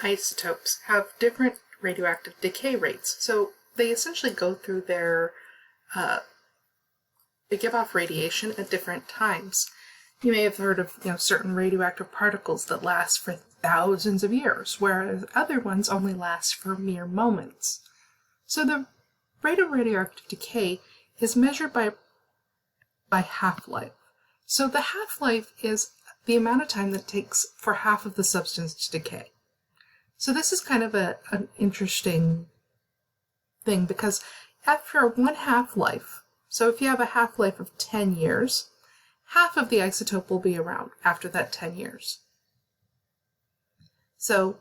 isotopes have different radioactive decay rates. So they essentially go through their, they give off radiation at different times. You may have heard of certain radioactive particles that last for thousands of years, whereas other ones only last for mere moments. So the rate of radioactive decay is measured by half-life. So the half-life is the amount of time that it takes for half of the substance to decay. So this is kind of an interesting thing, because after one half-life, so if you have a half-life of 10 years, half of the isotope will be around after that 10 years. So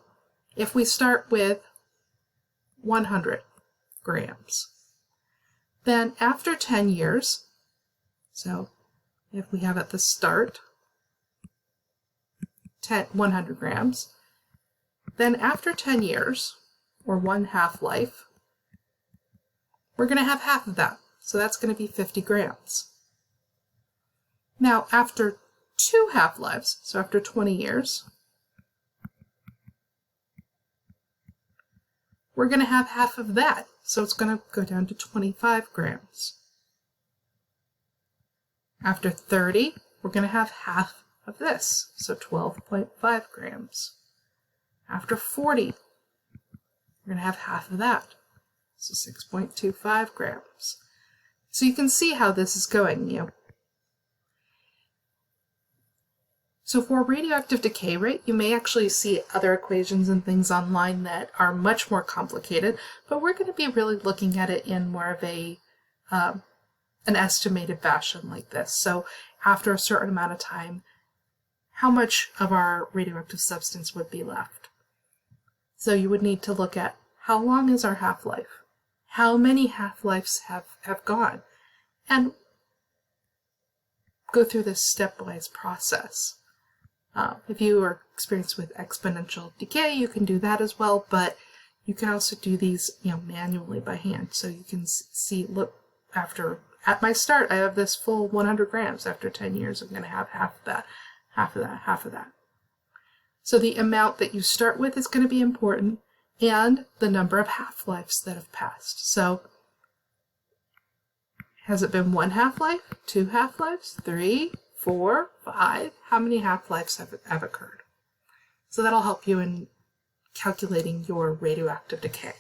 if we start with 100 grams, then after 10 years, so if we have at the start 100 grams, then after 10 years, or one half-life, we're going to have half of that. So that's going to be 50 grams. Now, after two half-lives, so after 20 years, we're going to have half of that. So it's going to go down to 25 grams. After 30, we're going to have half of this, so 12.5 grams. After 40, we're going to have half of that, so 6.25 grams. So you can see how this is going, So for radioactive decay rate, you may actually see other equations and things online that are much more complicated, but we're going to be really looking at it in more of an estimated fashion like this. So after a certain amount of time, how much of our radioactive substance would be left? So you would need to look at how long is our half-life? How many half-lives have gone? And go through this stepwise process. If you are experienced with exponential decay, you can do that as well, but you can also do these manually by hand. So you can see, look, at my start, I have this full 100 grams. After 10 years, I'm going to have half of that, half of that, half of that. So the amount that you start with is going to be important, and the number of half-lives that have passed. So has it been one half-life, two half-lives, 3, 4, 5? How many half-lives have occurred? So that'll help you in calculating your radioactive decay.